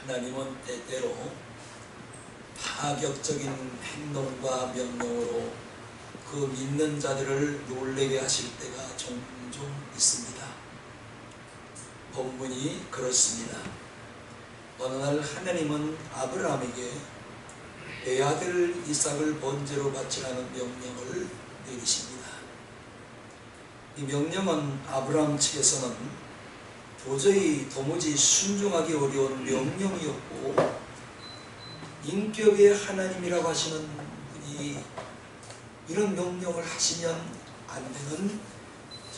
하나님은 때때로 파격적인 행동과 명령으로 그 믿는 자들을 놀라게 하실 때가 종종 있습니다. 본문이 그렇습니다. 어느 날 하나님은 아브라함에게 외아들 이삭을 번제로 바치라는 명령을 내리십니다. 이 명령은 아브라함 측에서는 도무지 순종하기 어려운 명령이었고, 인격의 하나님이라고 하시는 분이 이런 명령을 하시면 안 되는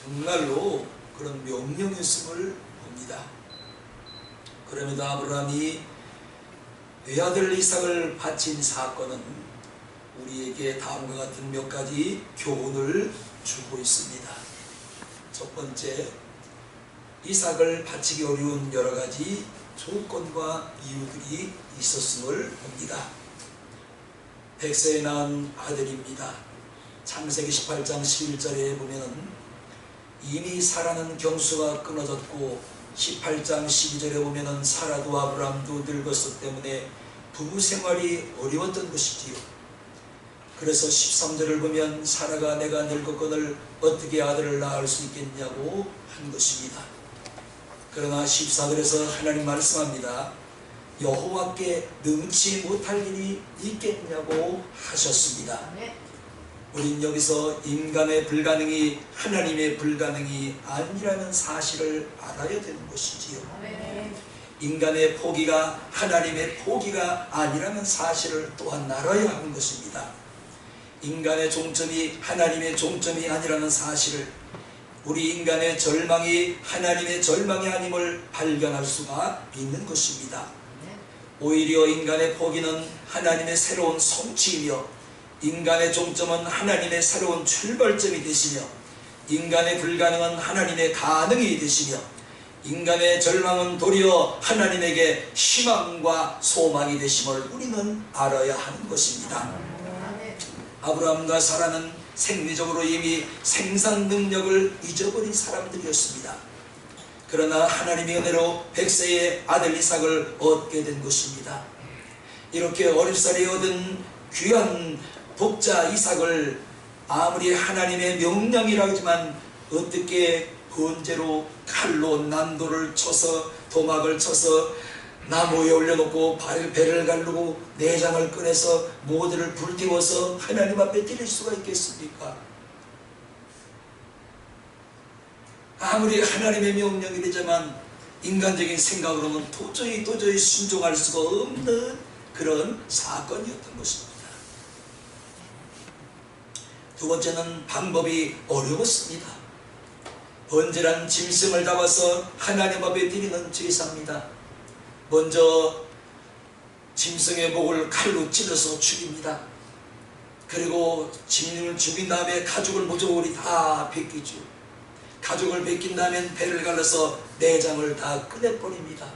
정말로 그런 명령이었음을 봅니다. 그럼에도 아브라함이 외아들 이삭을 바친 사건은 우리에게 다음과 같은 몇 가지 교훈을 주고 있습니다. 첫 번째, 이삭을 바치기 어려운 여러 가지 조건과 이유들이 있었음을 봅니다. 백세에 낳은 아들입니다. 창세기 18장 11절에 보면은 이미 사라는 경수가 끊어졌고, 18장 12절에 보면은 사라도 아브람도 늙었기 때문에 부부 생활이 어려웠던 것이지요. 그래서 13절을 보면 사라가 내가 늙었거늘 어떻게 아들을 낳을 수 있겠냐고 한 것입니다. 그러나 14절에서 하나님 말씀합니다. 여호와께 능치 못할 일이 있겠냐고 하셨습니다. 우린 여기서 인간의 불가능이 하나님의 불가능이 아니라는 사실을 알아야 되는 것이지요. 인간의 포기가 하나님의 포기가 아니라는 사실을 또한 알아야 하는 것입니다. 인간의 종점이 하나님의 종점이 아니라는 사실을, 우리 인간의 절망이 하나님의 절망이 아님을 발견할 수가 있는 것입니다. 오히려 인간의 포기는 하나님의 새로운 성취이며, 인간의 종점은 하나님의 새로운 출발점이 되시며, 인간의 불가능은 하나님의 가능이 되시며, 인간의 절망은 도리어 하나님에게 희망과 소망이 되심을 우리는 알아야 하는 것입니다. 아브라함과 사라는 생리적으로 이미 생산 능력을 잊어버린 사람들이었습니다. 그러나 하나님의 은혜로 백세의 아들 이삭을 얻게 된 것입니다. 이렇게 어렵사리 얻은 귀한 독자 이삭을 아무리 하나님의 명령이라 하지만 어떻게 번제로 칼로 난도를 쳐서 도막을 쳐서 나무에 올려놓고 배를 가르고 내장을 꺼내서 모두를 불태워서 하나님 앞에 드릴 수가 있겠습니까? 아무리 하나님의 명령이라지만 인간적인 생각으로는 도저히 순종할 수가 없는 그런 사건이었던 것입니다. 두 번째는 방법이 어려웠습니다. 번제란 짐승을 잡아서 하나님 앞에 드리는 제사입니다. 먼저 짐승의 목을 칼로 찔러서 죽입니다. 그리고 짐승을 죽인 다음에 가죽을 모조리 다 벗기죠. 가죽을 벗긴 다음에 배를 갈라서 내장을 다 꺼내버립니다.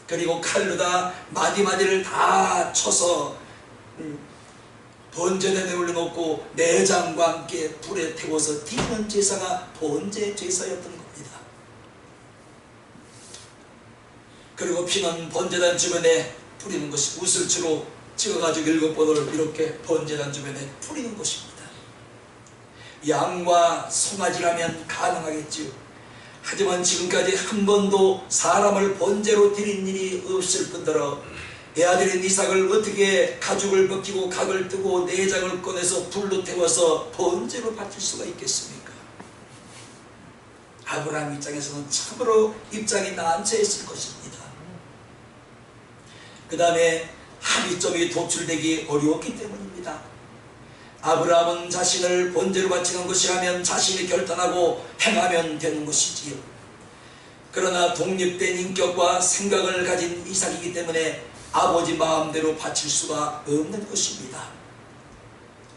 그리고 칼로 다 마디마디를 다 쳐서 번제단에 올려놓고 내장과 함께 불에 태워서 드리는 제사가 번제 제사였던 겁니다. 그리고 피는 번제단 주변에 뿌리는 것이 우슬치로 찍어가지고 7번을 이렇게 번제단 주변에 뿌리는 것입니다. 양과 송아지라면 가능하겠지요. 하지만 지금까지 한 번도 사람을 번제로 드린 일이 없을 뿐더러 애아들인 이삭을 어떻게 가죽을 벗기고 각을 뜨고 내장을 꺼내서 불로 태워서 번제로 바칠 수가 있겠습니까? 아브라함 입장에서는 참으로 입장이 난처했을 것입니다. 그 다음에 합의점이 도출되기 어려웠기 때문입니다. 아브라함은 자신을 번제로 바치는 것이라면 자신이 결단하고 행하면 되는 것이지요. 그러나 독립된 인격과 생각을 가진 이삭이기 때문에 아버지 마음대로 바칠 수가 없는 것입니다.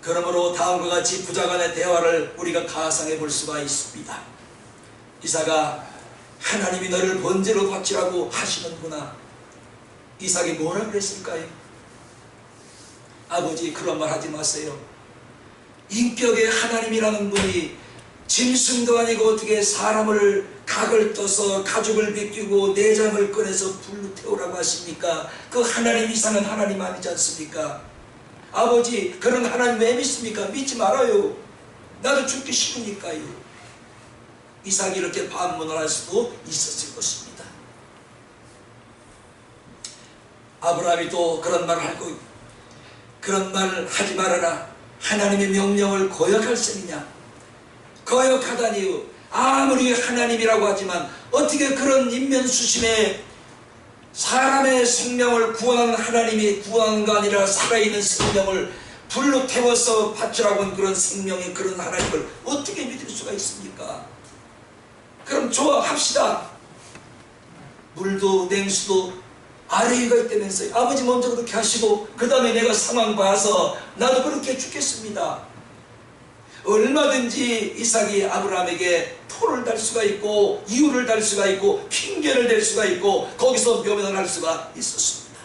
그러므로 다음과 같이 부자간의 대화를 우리가 가상해 볼 수가 있습니다. 이삭아, 하나님이 너를 번제로 바치라고 하시는구나. 이삭이 뭐라 그랬을까요? 아버지, 그런 말 하지 마세요. 인격의 하나님이라는 분이 짐승도 아니고 어떻게 사람을 각을 떠서 가죽을 벗기고 내장을 꺼내서 불로 태우라고 하십니까? 그 하나님 이상은 하나님 아니지 않습니까? 아버지, 그런 하나님 왜 믿습니까? 믿지 말아요. 나도 죽기 싫으니까요. 이삭이 이렇게 반문을 할 수도 있었을 것입니다. 아브라함이 또 그런 말을 하고, 그런 말을 하지 말아라. 하나님의 명령을 거역할 셈이냐? 거역하다니요. 아무리 하나님이라고 하지만 어떻게 그런 인면수심에 사람의 생명을 구원하는 하나님이 구원한 거 아니라 살아있는 생명을 불로 태워서 바치라고 한 그런 생명의 그런 하나님을 어떻게 믿을 수가 있습니까? 그럼 좋아합시다. 물도 냉수도 아래가 있다면서요. 아버지 먼저 그렇게 하시고 그 다음에 내가 상황 봐서 나도 그렇게 죽겠습니다. 얼마든지 이삭이 아브라함에게 토를 달 수가 있고 이유를 달 수가 있고 핑계를 댈 수가 있고 거기서 묘면을 할 수가 있었습니다.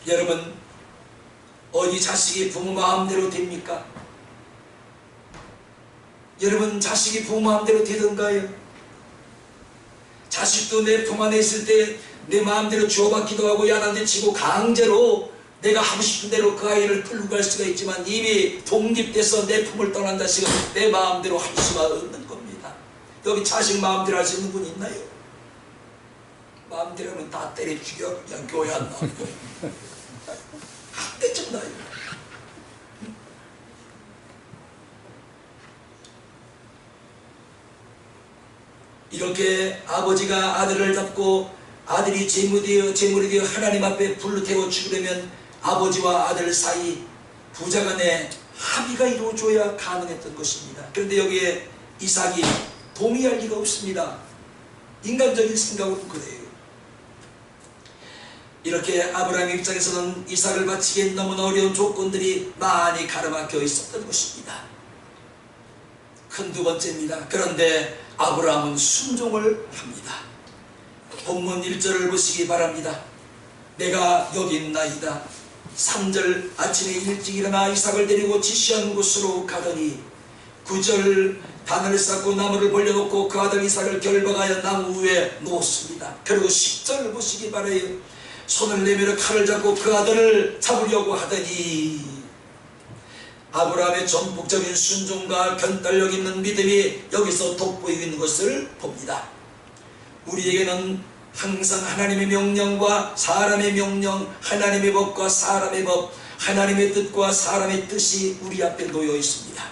여러분, 어디 자식이 부모 마음대로 됩니까? 여러분, 자식이 부모 마음대로 되던가요? 자식도 내 품 안에 있을 때 내 마음대로 주워받기도 하고 야단대 치고 강제로 내가 하고 싶은 대로 그 아이를 끌고 갈 수가 있지만 이미 독립돼서 내 품을 떠난 자식은 내 마음대로 할 수가 없는 겁니다. 여기 자식 마음대로 할 수 있는 분 있나요? 마음대로 하면 다 때려 죽여. 그냥 교회 안 나오고 한 대쯤 나요. 이렇게 아버지가 아들을 잡고 아들이 제물이 되어 하나님 앞에 불로 태워 죽으려면 아버지와 아들 사이 부자간에 합의가 이루어져야 가능했던 것입니다. 그런데 여기에 이삭이 동의할 리가 없습니다. 인간적인 생각으로는 그래요. 이렇게 아브라함 입장에서는 이삭을 바치기엔 너무나 어려운 조건들이 많이 가로막혀 있었던 것입니다. 큰 두 번째입니다. 그런데 아브라함은 순종을 합니다. 본문 1절을 보시기 바랍니다. 내가 여기 있나이다. 3절 아침에 일찍 일어나 이삭을 데리고 지시한 곳으로 가더니 9절 단을 쌓고 나무를 벌려놓고 그 아들 이삭을 결박하여 나무 위에 놓습니다. 그리고 10절을 보시기 바라요. 손을 내밀어 칼을 잡고 그 아들을 잡으려고 하더니 아브라함의 전폭적인 순종과 견달력 있는 믿음이 여기서 돋보이고 있는 것을 봅니다. 우리에게는 항상 하나님의 명령과 사람의 명령, 하나님의 법과 사람의 법, 하나님의 뜻과 사람의 뜻이 우리 앞에 놓여 있습니다.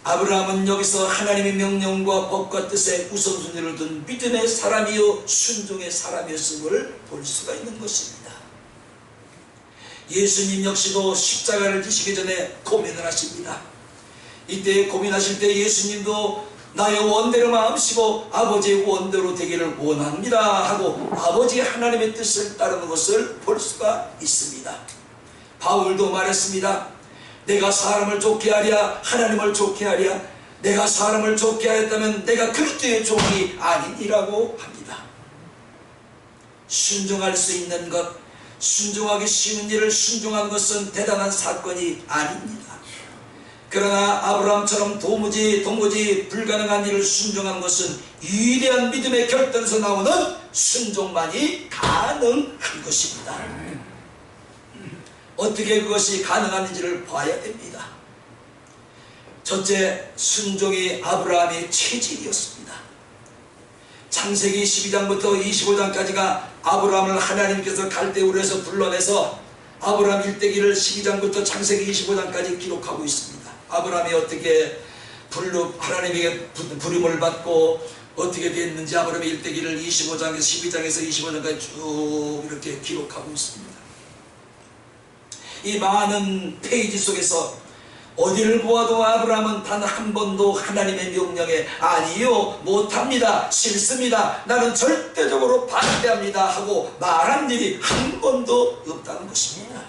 아브라함은 여기서 하나님의 명령과 법과 뜻에 우선순위를 둔 믿음의 사람이요 순종의 사람이었음을 볼 수가 있는 것입니다. 예수님 역시도 십자가를 지시기 전에 고민을 하십니다. 이때 고민하실 때 예수님도 나의 원대로 마음씨고 아버지의 원대로 되기를 원합니다 하고 아버지 하나님의 뜻을 따르는 것을 볼 수가 있습니다. 바울도 말했습니다. 내가 사람을 좋게 하랴 하나님을 좋게 하랴 내가 사람을 좋게 하였다면 내가 그리스도의 종이 아니니라고 합니다. 순종할 수 있는 것, 순종하기 쉬운 일을 순종한 것은 대단한 사건이 아닙니다. 그러나 아브라함처럼 도무지 불가능한 일을 순종한 것은 위대한 믿음의 결단에서 나오는 순종만이 가능한 것입니다. 어떻게 그것이 가능한지를 봐야 됩니다. 첫째, 순종이 아브라함의 체질이었습니다. 창세기 12장부터 25장까지가 아브라함을 하나님께서 갈대우르에서 불러내서 아브라함 일대기를 12장부터 창세기 25장까지 기록하고 있습니다. 아브라함이 어떻게 하나님에게 부름을 받고 어떻게 됐는지 아브라함의 일대기를 25장에서 12장에서 25장까지 쭉 이렇게 기록하고 있습니다. 이 많은 페이지 속에서 어디를 보아도 아브라함은 단 한 번도 하나님의 명령에 아니요 못합니다 싫습니다 나는 절대적으로 반대합니다 하고 말한 일이 한 번도 없다는 것입니다.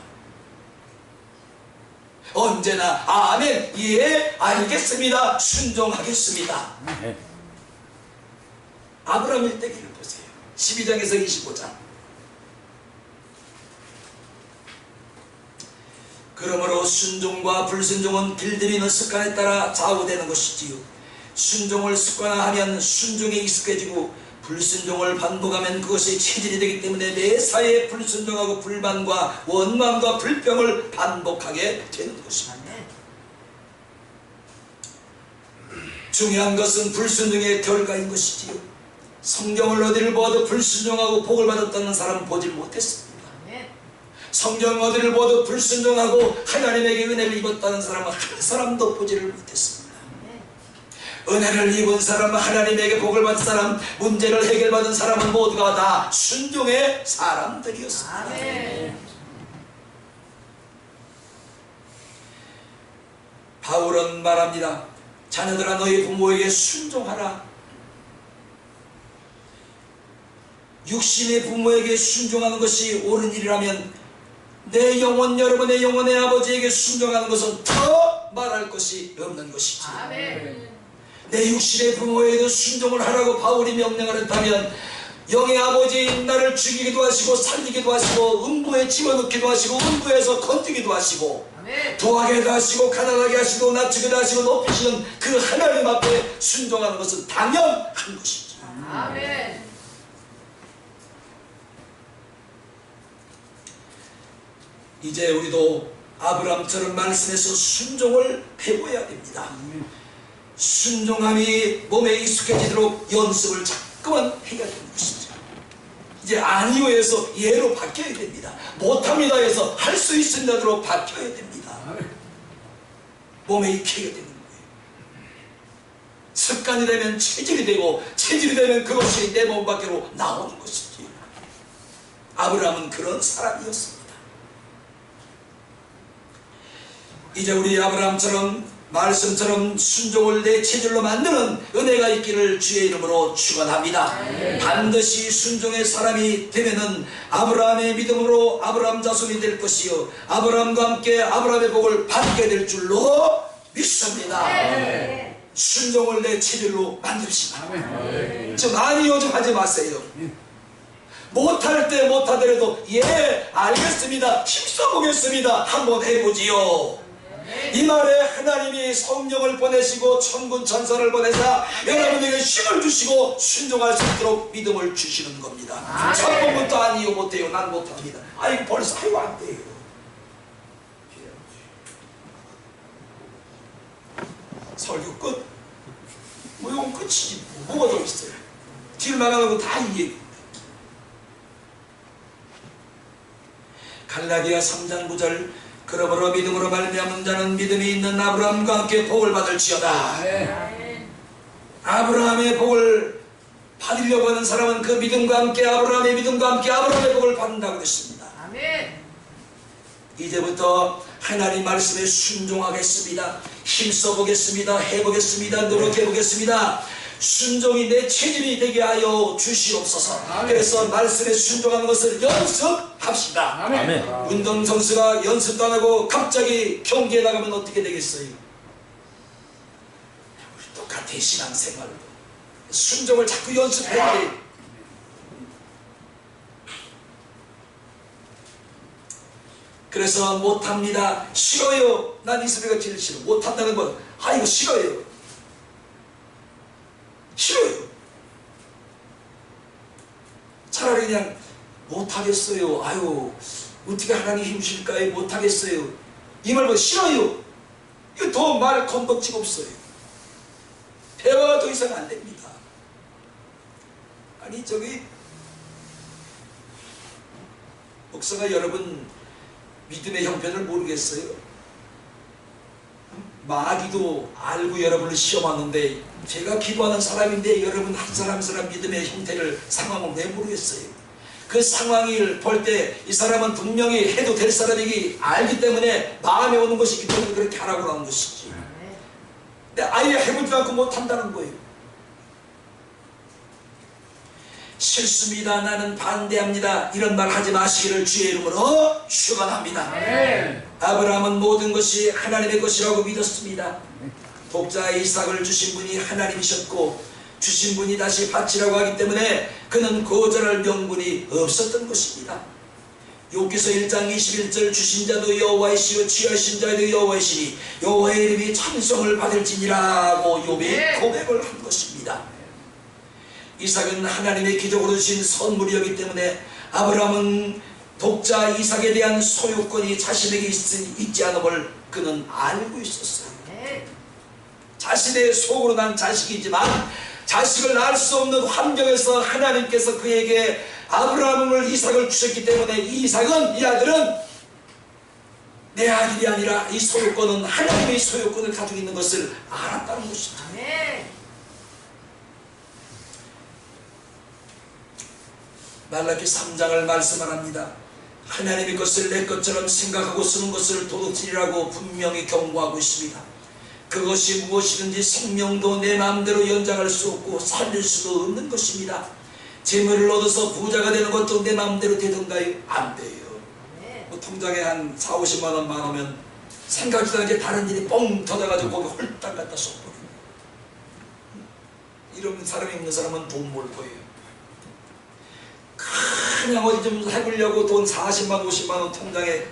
언제나 아멘 예 알겠습니다 순종하겠습니다. 아브라함 일대기를 보세요. 12장에서 25장 그러므로 순종과 불순종은 길들이는 습관에 따라 좌우되는 것이지요. 순종을 습관화하면 순종에 익숙해지고 불순종을 반복하면 그것이 체질이 되기 때문에 매사에 불순종하고 불만과 원망과 불평을 반복하게 되는 것입니다. 중요한 것은 불순종의 결과인 것이지요. 성경을 어디를 보아도 불순종하고 복을 받았다는 사람은 보질 못했습니다. 성경 어디를 보아도 불순종하고 하나님에게 은혜를 입었다는 사람은 한 사람도 보지를 못했습니다. 은혜를 입은 사람, 하나님에게 복을 받은 사람, 문제를 해결받은 사람은 모두가 다 순종의 사람들이었습니다. 바울은 말합니다. 자녀들아 너희 부모에게 순종하라. 육신의 부모에게 순종하는 것이 옳은 일이라면 내 영혼, 여러분의 영혼의 아버지에게 순종하는 것은 더 말할 것이 없는 것이지. 내 육신의 부모에게도 순종을 하라고 바울이 명령을 했다면 영의 아버지인 나를 죽이기도 하시고 살리기도 하시고 음부에 집어넣기도 하시고 음부에서 건지기도 하시고 도하게도 하시고 가난하게 하시고 낮추기도 하시고 높이시는 그 하나님 앞에 순종하는 것은 당연한 것이죠. 아멘. 이제 우리도 아브라함처럼 말씀에서 순종을 배워야 됩니다. 순종함이 몸에 익숙해지도록 연습을 자꾸만 해야 되는 것이죠. 이제 아니오에서 예로 바뀌어야 됩니다. 못합니다 해서 할 수 있습니다로 바뀌어야 됩니다. 몸에 익혀야 되는 거예요. 습관이 되면 체질이 되고 체질이 되면 그것이 내 몸 밖으로 나오는 것이지. 아브라함은 그런 사람이었습니다. 이제 우리 아브라함처럼 말씀처럼 순종을 내 체질로 만드는 은혜가 있기를 주의 이름으로 축원합니다. 반드시 순종의 사람이 되면은 아브라함의 믿음으로 아브라함 자손이 될 것이요 아브라함과 함께 아브라함의 복을 받게 될 줄로 믿습니다. 순종을 내 체질로 만듭시다. 좀 많이 요즘 하지 마세요. 못할 때 못하더라도 예 알겠습니다, 힘써보겠습니다 한번 해보지요. 이 말에 하나님이 성령을 보내시고 천군 천사를 보내사 여러분에게 힘을 주시고 순종할 수 있도록 믿음을 주시는 겁니다. 첫 번부터 아니요 못해요 난 못합니다. 아이고 벌써 아이고 안 돼요. 설교 끝. 뭐 이건 끝이지 뭐가 더 있어요. 길 나가는 거 다 이해해. 갈라디아 3장 9절 그러므로 믿음으로 말미암은 자는 믿음이 있는 아브라함과 함께 복을 받을지어다. 아브라함의 복을 받으려고 하는 사람은 그 믿음과 함께 아브라함의 믿음과 함께 아브라함의 복을 받는다고 그랬습니다. 이제부터 하나님 말씀에 순종하겠습니다. 힘써보겠습니다. 해보겠습니다. 노력해보겠습니다. 순종이 내 체질이 되게 하여 주시옵소서. 그래서 말씀에 순종하는 것을 연습합시다. 아멘. 운동선수가 연습도 안 하고 갑자기 경기에 나가면 어떻게 되겠어요? 똑같아. 신앙생활도 순종을 자꾸 연습해야 돼. 그래서 못합니다, 싫어요, 난 이 소리가 제일 싫어. 못한다는 건 아이고 싫어요, 싫어요. 차라리 그냥 못하겠어요, 아유 어떻게 하나님 힘실까요, 못하겠어요, 이 말보다 싫어요. 이거 더 말 건덕지가 없어요. 대화가 더 이상 안 됩니다. 아니 저기 목사가 여러분 믿음의 형편을 모르겠어요? 마귀도 알고 여러분을 시험하는데 제가 기도하는 사람인데 여러분 한 사람 한 사람 믿음의 형태를 상황을 왜 모르겠어요? 그 상황을 볼 때 이 사람은 분명히 해도 될 사람이기 알기 때문에 마음에 오는 것이기 때문에 그렇게 하라고 하는 것이지. 근데 아예 해보지도 않고 못한다는 거예요. 싫습니다, 나는 반대합니다, 이런 말 하지 마시기를 주의 이름으로 축원합니다. 아브라함은 모든 것이 하나님의 것이라고 믿었습니다. 독자 이삭을 주신 분이 하나님이셨고 주신 분이 다시 바치라고 하기 때문에 그는 거절할 명분이 없었던 것입니다. 욥기서 1장 21절 주신 자도 여호와이시요 취하신 자도 여호와이시니 여호와의 이름이 찬송을 받을지니라고 욥이 고백을 한 것입니다. 이삭은 하나님의 기적으로 주신 선물이었기 때문에 아브라함은 독자 이삭에 대한 소유권이 자신에게 있지 않음을 그는 알고 있었어요. 자신의 속으로 난 자식이지만 자식을 낳을 수 없는 환경에서 하나님께서 그에게 아브라함을 이삭을 주셨기 때문에 이 아들은 내 아들이 아니라 이 소유권은 하나님의 소유권을 가지고 있는 것을 알았다는 것입니다. 말라기 3장을 말씀하랍니다. 하나님의 것을 내 것처럼 생각하고 쓰는 것을 도둑질이라고 분명히 경고하고 있습니다. 그것이 무엇이든지 생명도 내 마음대로 연장할 수 없고 살릴 수도 없는 것입니다. 재물을 얻어서 부자가 되는 것도 내 마음대로 되던가요? 안 돼요. 뭐 통장에 한 4, 50만 원만 오면 생각지도 않게 다른 일이 뻥 터져가지고 거기 홀딱 갖다 쏟고 이런 사람이 있는 사람은 돈 몰 거예요. 그냥 어디 좀 해보려고 돈 40만 50만 원 통장에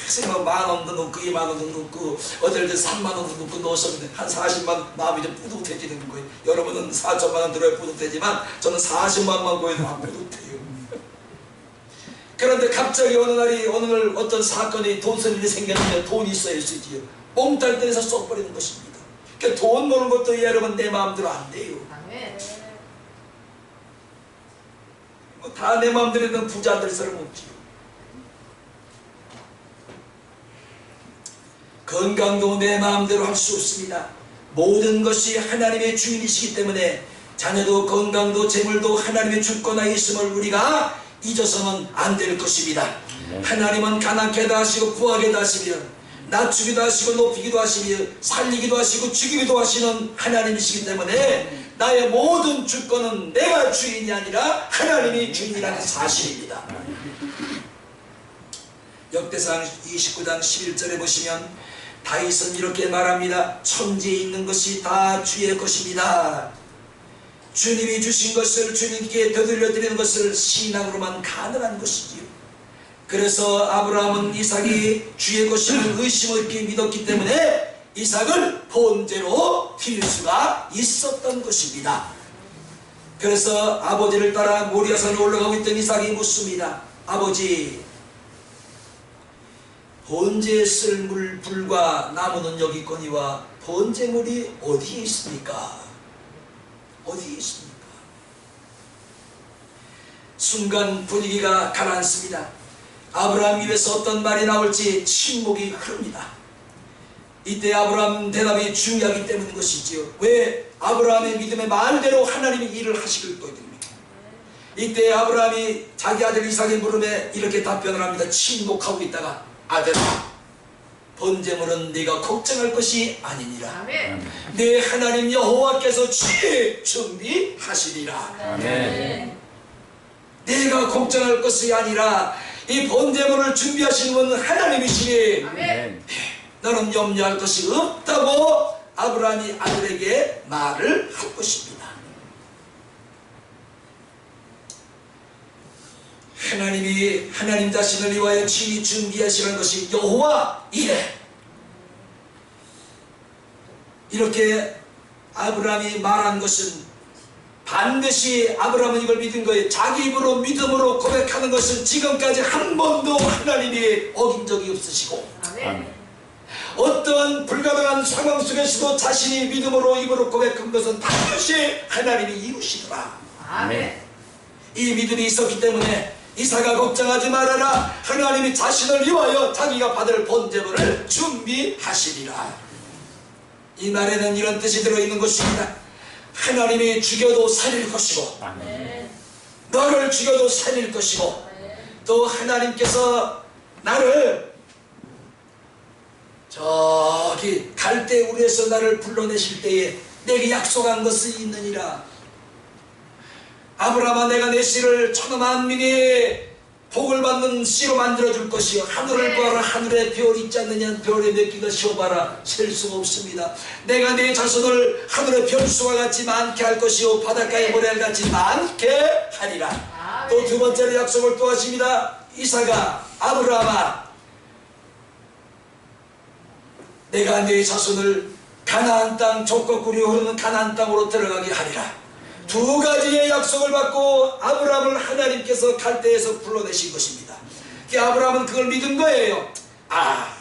생각 만 원도 넣고 2만 원도 넣고 어떨 때 3만 원도 넣고 넣었었는데 한 40만 원 마음이 좀 뿌듯해지는 거예요. 여러분은 4천만 원 들어야 뿌듯해지만 저는 40만 원만 보여도 안 뿌듯해요. 그런데 갑자기 어느 날 어떤 사건이 돈쓸 일이 생겼는데 돈이 있어야 쓰지요. 몽땅 쏙버리는 것입니다. 그러니까 돈 모는 것도 여러분 내 마음대로 안 돼요. 다 내 마음대로 있는 부자 될 사람 없지요. 건강도 내 마음대로 할 수 없습니다. 모든 것이 하나님의 주인이시기 때문에 자녀도 건강도 재물도 하나님의 주권하에 있음을 우리가 잊어서는 안 될 것입니다. 하나님은 가난케도 하시고 부하게도 하시며 낮추기도 하시고 높이기도 하시며 살리기도 하시고 죽이기도 하시는 하나님이시기 때문에 나의 모든 주권은 내가 주인이 아니라 하나님이 주인이라는 사실입니다. 역대상 29장 11절에 보시면 다윗은 이렇게 말합니다. 천지에 있는 것이 다 주의 것입니다. 주님이 주신 것을 주님께 되돌려드리는 것을 신앙으로만 가능한 것이지요. 그래서 아브라함은 이삭이 주의 것임을 의심 없이 믿었기 때문에 이삭을 번제로 드릴 수가 있었던 것입니다. 그래서 아버지를 따라 모리아산에 올라가고 있던 이삭이 묻습니다. 아버지, 번제에 쓸 불과 나무는 여기 있거니와 번제물이 어디에 있습니까? 어디에 있습니까? 순간 분위기가 가라앉습니다. 아브라함 입에서 어떤 말이 나올지 침묵이 흐릅니다. 이때 아브라함 대답이 중요하기 때문인 것이지요. 왜? 아브라함의 믿음의 말대로 하나님이 일을 하시길 때문입니다. 이때 아브라함이 자기 아들 이삭의 물음에 이렇게 답변을 합니다. 침묵하고 있다가 아들아, 번제물은 네가 걱정할 것이 아니니라. 아멘. 네 하나님 여호와께서 준비하시리라. 아멘. 네가 걱정할 것이 아니라 이 번제물을 준비하시는 분은 하나님이시니 아멘. 너는 염려할 것이 없다고 아브라함이 아들에게 말을 할 것입니다. 하나님이 하나님 자신을 위하여 친히 준비하시는 것이 여호와 이레. 이렇게 아브라함이 말한 것은 반드시 아브라함은 이걸 믿은 거예요. 자기 입으로 믿음으로 고백하는 것은 지금까지 한 번도 하나님이 어긴 적이 없으시고 아멘. 어떤 불가능한 상황 속에서도 자신이 믿음으로 입으로 고백한 것은 반드시 하나님이 이루시더라. 아멘. 이 믿음이 있었기 때문에 이삭아 걱정하지 말아라. 하나님이 자신을 위하여 자기가 받을 번제물을 준비하시리라. 이 말에는 이런 뜻이 들어있는 것입니다. 하나님이 죽여도 살릴 것이고 아멘. 너를 죽여도 살릴 것이고 아멘. 또 하나님께서 나를 저기 갈대우리에서 나를 불러내실 때에 내게 약속한 것이 있느니라. 아브라함아, 내가 내 씨를 천하 만민이 복을 받는 씨로 만들어줄 것이요 하늘을 보아라. 하늘에 별이 있지 않느냐. 별의 몇 개가 쉬어봐라. 셀 수가 없습니다. 내가 내 자손을 하늘의 별수와 같이 많게 할 것이요 바닷가의 모래알 같이 많게 하리라. 또 두 번째로 약속을 또 하십니다. 이삭아, 아브라함아, 내가 네 자손을 가나안 땅, 젖과 꿀이 흐르는 가나안 땅으로 들어가게 하리라. 두 가지의 약속을 받고 아브라함을 하나님께서 갈대에서 불러내신 것입니다. 아브라함은 그걸 믿은 거예요. 아,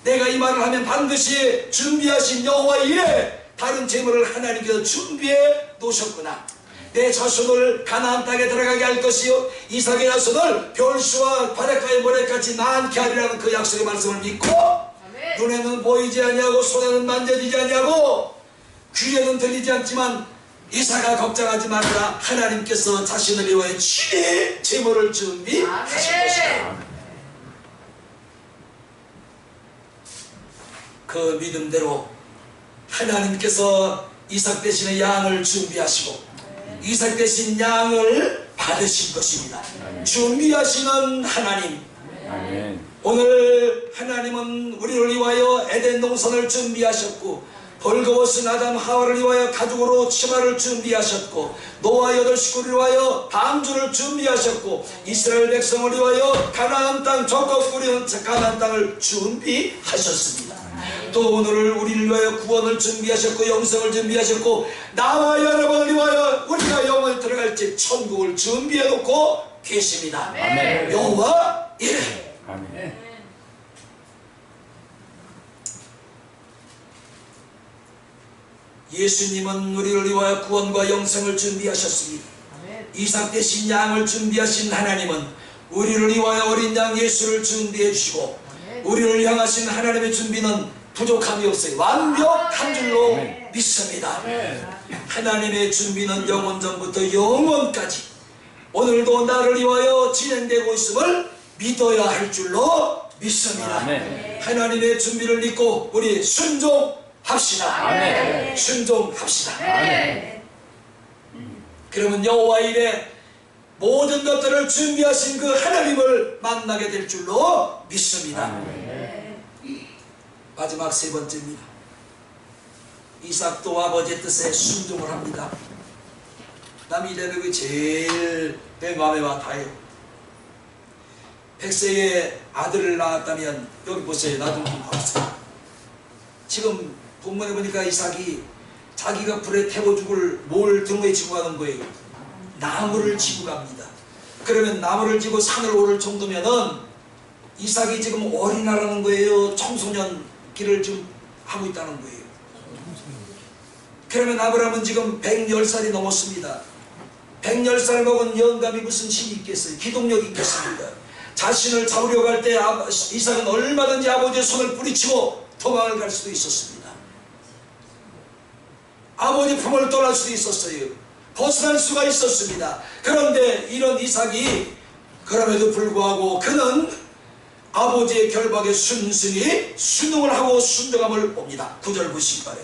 내가 이 말을 하면 반드시 준비하신 여호와 이래 다른 재물을 하나님께서 준비해 놓으셨구나. 내 자손을 가나안 땅에 들어가게 할 것이요, 이삭의 자손을 별수와 바닷가의 모래같이 많게 하리라는 그 약속의 말씀을 믿고, 눈에는 보이지 아니하고 손에는 만져지지 아니하고 귀에는 들리지 않지만, 이삭아 걱정하지 말라. 하나님께서 자신을 위하여 친히 재물을 준비하실 것이다. 그 믿음대로 하나님께서 이삭 대신에 양을 준비하시고 이삭 대신 양을 받으신 것입니다. 준비하시는 하나님. 오늘 하나님은 우리를 위하여 에덴 동산을 준비하셨고, 벌거벗은 아담 하와를 위하여 가죽으로 치마를 준비하셨고, 노아 여덟 식구를 위하여 방주를 준비하셨고, 이스라엘 백성을 위하여 가나안 땅, 젖과 꿀이 흐르는 가나안 땅을 준비하셨습니다. 또 오늘 우리를 위하여 구원을 준비하셨고 영생을 준비하셨고, 나와 여러분을 위하여 우리가 영원히 들어갈 집 천국을 준비해 놓고 계십니다. 여호와 이래. 아멘. 예수님은 우리를 위하여 구원과 영생을 준비하셨습니다. 이삭 대신 양을 준비하신 하나님은 우리를 위하여 어린 양 예수를 준비해 주시고, 우리를 향하신 하나님의 준비는 부족함이 없어요. 완벽한 줄로 믿습니다. 하나님의 준비는 영원 전부터 영원까지 오늘도 나를 위하여 진행되고 있음을 믿어야 할 줄로 믿습니다. 하나님의 준비를 믿고 우리 순종합시다. 순종합시다. 그러면 여호와 이래 모든 것들을 준비하신 그 하나님을 만나게 될 줄로 믿습니다. 마지막 세 번째입니다. 이삭도 아버지의 뜻에 순종을 합니다. 남이 되는 게 제일 내 마음에 와닿아요. 100세의 아들을 낳았다면, 여기 보세요. 나도 좀 봐보세요. 지금 본문에 보니까 이삭이 자기가 불에 태워 죽을 뭘 등에 지고 가는 거예요. 나무를 지고 갑니다. 그러면 나무를 지고 산을 오를 정도면은 이삭이 지금 어린아라는 거예요? 청소년 길을 좀 하고 있다는 거예요. 그러면 아브라함은 지금 110살이 넘었습니다. 110살 먹은 영감이 무슨 힘이 있겠어요? 기동력이 있겠습니까? 자신을 잡으려고 할 때 이삭은 얼마든지 아버지의 손을 뿌리치고 도망을 갈 수도 있었습니다. 아버지 품을 떠날 수도 있었어요. 벗어날 수가 있었습니다. 그런데 이런 이삭이 그럼에도 불구하고 그는 아버지의 결박에 순순히 순응을 하고 순종함을 봅니다. 9절 보시기 바래요.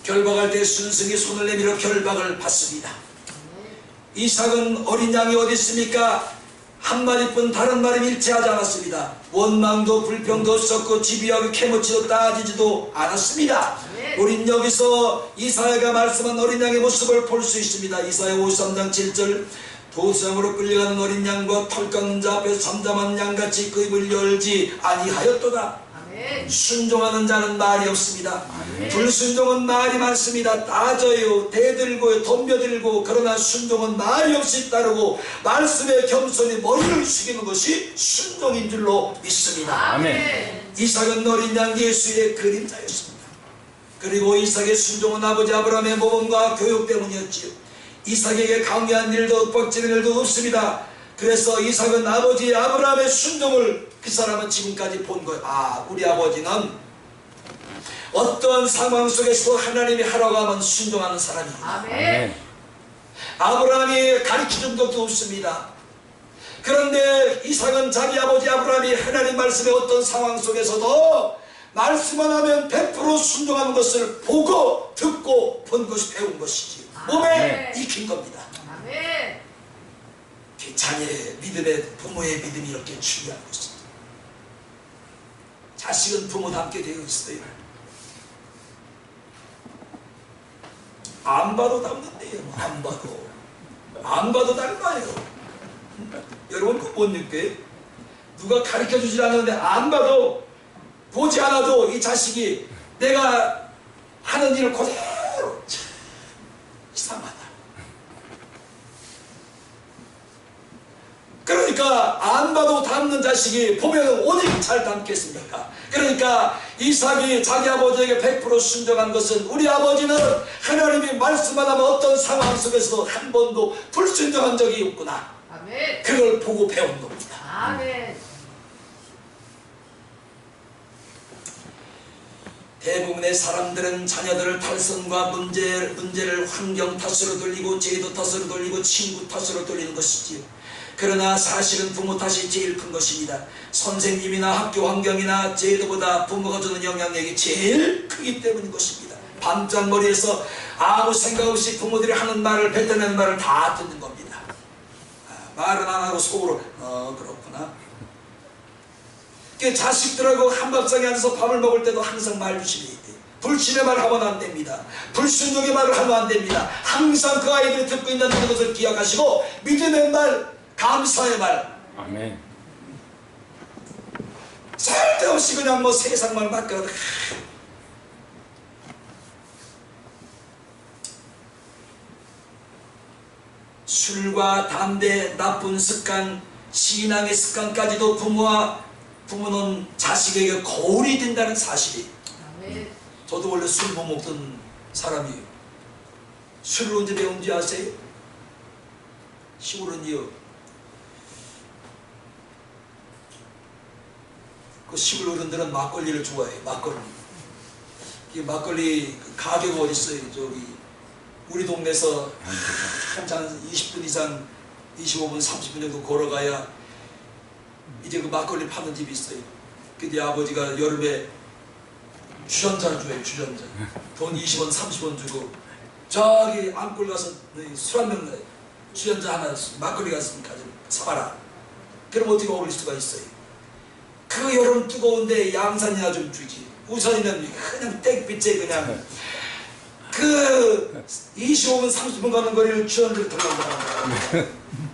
결박할 때 순순히 손을 내밀어 결박을 받습니다. 이삭은 어린 양이 어디 있습니까? 한마디뿐 다른 말이 일치하지 않았습니다. 원망도 불평도 없었고 집요하게 캐묻지도 따지지도 않았습니다. 우린 여기서 이사야가 말씀한 어린 양의 모습을 볼 수 있습니다. 이사야 53장 7절, 도수장으로 끌려가는 어린 양과 털 깎는 자 앞에서 잠잠한 양같이 그 입을 열지 아니하였도다. 순종하는 자는 말이 없습니다. 불순종은 말이 많습니다. 따져요, 대들고요, 덤벼들고, 그러나 순종은 말이 없이 따르고 말씀에 겸손히 머리를 숙이는 것이 순종인 줄로 믿습니다. 아멘. 이삭은 어린 양 예수의 그림자였습니다. 그리고 이삭의 순종은 아버지 아브라함의 모범과 교육 때문이었지요. 이삭에게 강요한 일도 뻑지는 일도 없습니다. 그래서 이삭은 아버지 아브라함의 순종을 그 사람은 지금까지 본 거예요. 아, 우리 아버지는 어떠한 상황 속에서도 하나님이 하라고 하면 순종하는 사람입니다. 아멘. 아브라함이 가르쳐준 것도 없습니다. 그런데 이삭은 자기 아버지 아브라함이 하나님 말씀의 어떤 상황 속에서도 말씀만 하면 100% 순종하는 것을 보고 듣고 본 것이 배운 것이지 몸에 익힌 겁니다. 자녀의 믿음의 부모의 믿음이 이렇게 중요한 것입니다. 자식은 부모답게 되어 있어요. 안 봐도 닮는데요. 안 봐도 닮아요. 여러분 그거 못 느껴요? 누가 가르쳐주질 않는데 안 봐도 보지 않아도 이 자식이 내가 하는 일을 그대로 참 이상하다. 그러니까 안 봐도 닮는 자식이 보면 어디 잘 닮겠습니까? 그러니까 이삭이 자기 아버지에게 100% 순종한 것은 우리 아버지는 하나님이 말씀만 하면 어떤 상황 속에서도 한 번도 불순종한 적이 없구나. 아멘. 그걸 보고 배운 겁니다. 아멘. 대부분의 사람들은 자녀들을 탈선과 문제를 환경 탓으로 돌리고 제도 탓으로 돌리고 친구 탓으로 돌리는 것이지요. 그러나 사실은 부모 탓이 제일 큰 것입니다. 선생님이나 학교 환경이나 제도보다 부모가 주는 영향력이 제일 크기 때문인 것입니다. 밤장머리에서 아무 생각 없이 부모들이 하는 말을 뱉어내는 말을 다 듣는 겁니다. 말은 안 하고 속으로 그렇구나. 자식들하고 한밥상에 앉아서 밥을 먹을 때도 항상 말 조심해야 돼요. 불신의 말을 하면 안 됩니다. 불순종의 말을 하면 안 됩니다. 항상 그 아이들이 듣고 있는 것을 기억하시고 믿음의 말, 감사의 말. 아멘. 쓸데없이 그냥 뭐 세상 말 맡겨도 술과 담배, 나쁜 습관, 신앙의 습관까지도 부모는 자식에게 거울이 된다는 사실이. 아멘. 저도 원래 술 못 먹던 사람이에요. 술을 언제 배운지 아세요? 시골은요. 그 시골 어른들은 막걸리를 좋아해요. 막걸리. 이 막걸리 가게가 어디 있어요? 저기 우리 동네에서 한참 20분 이상, 25분, 30분 정도 걸어가야 이제 그 막걸리 파는 집이 있어요. 근데 아버지가 여름에 주전자를 줘요. 주전자. 돈 20원, 30원 주고 저기 안골 가서 술 한 병 주전자 하나 막걸리 갔으니까 좀 사봐라. 그럼 어떻게 어울릴 수가 있어요? 그 여름 뜨거운데 양산이나 좀 주지. 우선이는 그냥 땡빛에 그냥 그 25분 30분 가는 거리를 주전자를 달라고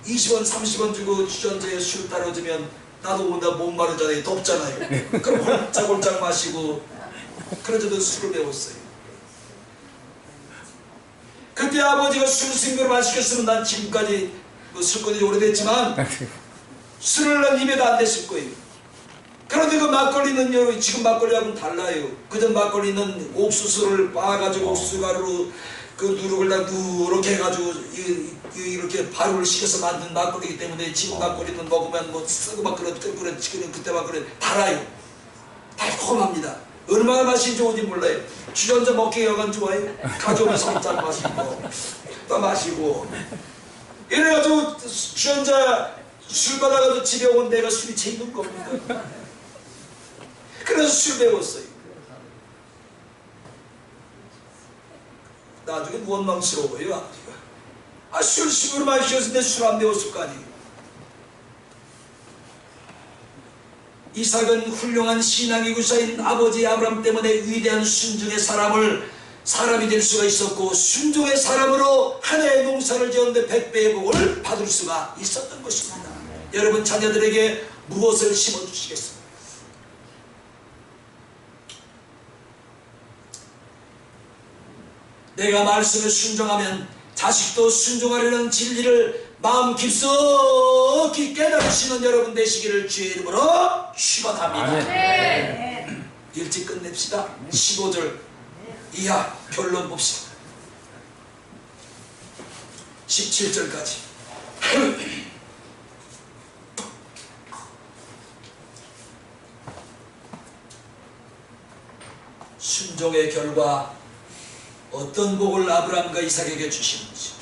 20원 30원 주고 주전자에 술 따라주면 나도 온다 못 마르잖아요. 덥잖아요. 그럼 홀짝홀짝 마시고 그래도 술을 배웠어요. 그때 아버지가 술 승교를 안 시켰으면 난 지금까지 뭐 술꾼이 오래됐지만 술을 난 입에도 안 댔을 거예요. 그런데 그 막걸리는요, 지금 막걸리하고는 달라요. 그전 막걸리는 옥수수를 빻아가지고 옥수수가루로 그 누룩을 다 누렇게 해가지고 이렇게 발효를 시켜서 만든 막걸리이기 때문에 지금 막걸리는 먹으면 뭐 쓰고 막 그런 그때 막걸리 달아요. 달콤합니다. 얼마나 맛이 좋은지 몰라요. 주전자 먹기 여간 좋아요. 가져오면서 한잔 마시고 또 마시고 이래가지고 주전자 술 받아가지고 집에 온 내가 술이 재밌는 겁니다. 그래서 술 배웠어요. 나중에 원망스러워요. 아버지가 술 식으로 마셨는데 술 안 배웠을 거 아니에요. 이삭은 훌륭한 신앙의 구사인 아버지 아브라함 때문에 위대한 순종의 사람이 될 수가 있었고 순종의 사람으로 한 해의 농사를 지었는데 100배의 복을 받을 수가 있었던 것입니다. 여러분 자녀들에게 무엇을 심어주시겠습니까? 내가 말씀을 순종하면 자식도 순종하려는 진리를 마음 깊숙이 깨달으시는 여러분 되시기를 주의 이름으로 축원합니다. 네. 일찍 끝냅시다. 15절 이하 결론 봅시다. 17절까지 순종의 결과 어떤 복을 아브라함과 이삭에게 주시는지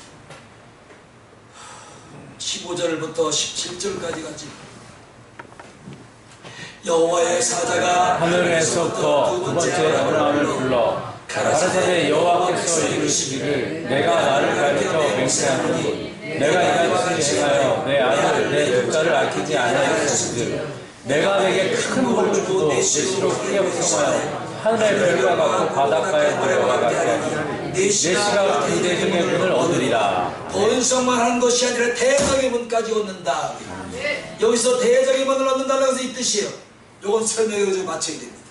15절부터 17절까지 같이 여호와의 사자가 하늘에서부터 두 번째 아브라함을 불러 가라사대 여호와께서 이르시기를 내가 나를 가르쳐 맹세하노니 내가 이같이 행하여 내 아들 내 두 딸을 아끼지 아니하였은즉 내가 내게 큰 복을 주고 내 시로 크게 형성하여 하늘의 별과 같고 바닷가의 모래와 같게 하니 내 씨가 그대 중의 분을 얻으리라. 번성만 하는 것이 아니라 대적의 문까지 얻는다. 아멘. 여기서 대적의 문을 얻는다는 것은 이 뜻이에요. 요건 설명을 좀 맞춰야 됩니다.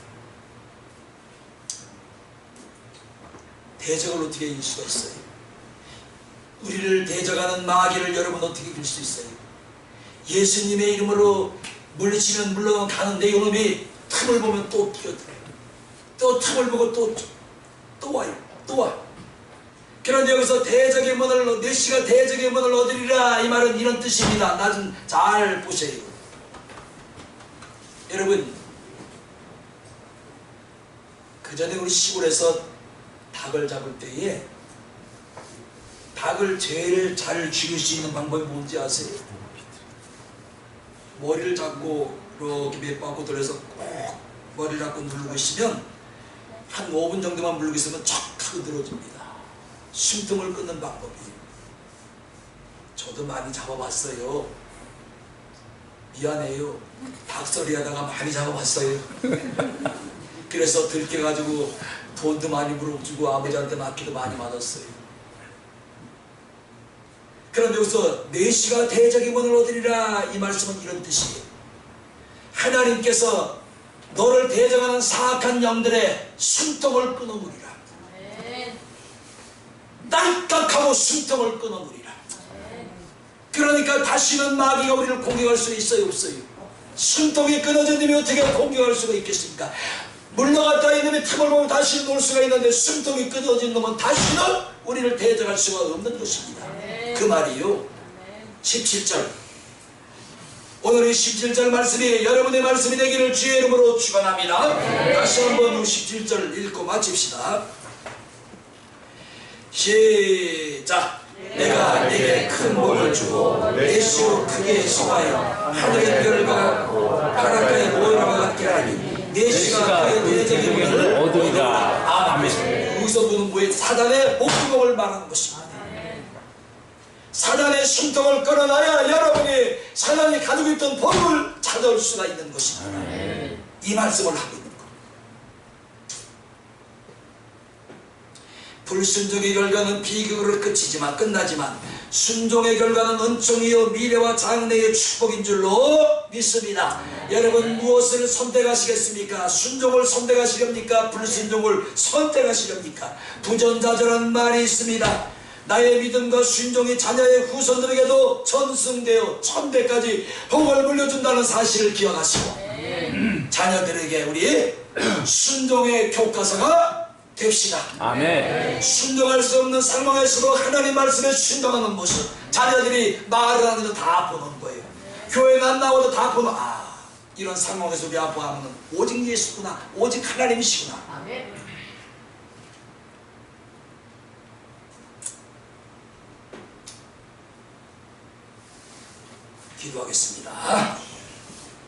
대적을 어떻게 이길 수가 있어요? 우리를 대적하는 마귀를 여러분 어떻게 이길 수 있어요? 예수님의 이름으로 물리치면 물러가는데 이놈이 틈을 보면 또 뛰어들어요. 또 틈을 보고 또 와요. 또 와요. 그런데 여기서 대적의 문을, 메시가 대적의 문을 얻으리라, 이 말은 이런 뜻입니다. 나 좀 잘 보세요. 여러분, 그 전에 우리 시골에서 닭을 잡을 때에 닭을 제일 잘 죽일 수 있는 방법이 뭔지 아세요? 머리를 잡고 이렇게 몇 바퀴 돌려서 꼭 머리를 잡고 누르고 있으면 한 5분 정도만 누르고 있으면 척 하고 늘어집니다. 숨통을 끊는 방법이에요. 저도 많이 잡아봤어요. 미안해요. 닭소리 하다가 많이 잡아봤어요. 그래서 들켜가지고 돈도 많이 물어주고 아버지한테 맡기도 많이 받았어요. 그런데 여기서 메시가 대적의 문을 얻으리라, 이 말씀은 이런 뜻이에요. 하나님께서 너를 대적하는 사악한 영들의 숨통을 끊어버리라. 딸깍하고 숨통을 끊어버리라. 그러니까 다시는 마귀가 우리를 공격할 수 있어요, 없어요? 숨통이 끊어졌는데 어떻게 공격할 수가 있겠습니까? 물러갔다 이놈의 틈을 보면 다시 놀 수가 있는데 숨통이 끊어진 놈은 다시는 우리를 대적할 수가 없는 것입니다. 그 말이요. 17절. 오늘의 17절 말씀이 여러분의 말씀이 되기를 주의 이름으로 축원합니다. 다시 한번 17절 읽고 마칩시다. 시작. 내가 네게 큰 복을 주고 메시로 크게 소하여 하늘의 별과 같고 바닷가의 모여와 같게 하니 메시가 그의 대적의 문을 얻으리라. 아멘. 여기서 보는 뭐에 사단의 목구멍을 말하는 것입니다. 사단의 숨통을 끌어놔야 여러분이 사단이 가지고 있던 복을 찾아올 수가 있는 것입니다. 이 말씀을 하고 있는 겁니다. 불순종의 결과는 비극으로 끝나지만 순종의 결과는 은총이요 미래와 장래의 축복인 줄로 믿습니다. 여러분 무엇을 선택하시겠습니까? 순종을 선택하시렵니까? 불순종을 선택하시렵니까? 부전자절한 말이 있습니다. 나의 믿음과 순종이 자녀의 후손들에게도 전승되어 천대까지 복을 물려준다는 사실을 기억하시고 자녀들에게 우리 순종의 교과서가 됩시다. 아멘. 순종할 수 없는 상황에서도 하나님 말씀에 순종하는 모습, 자녀들이 말을 하는 거 다 보는 거예요. 교회는 안 나와도 다 보는, 이런 상황에서 우리 아빠는 오직 예수구나, 오직 하나님이시구나. 아멘. 기도하겠습니다.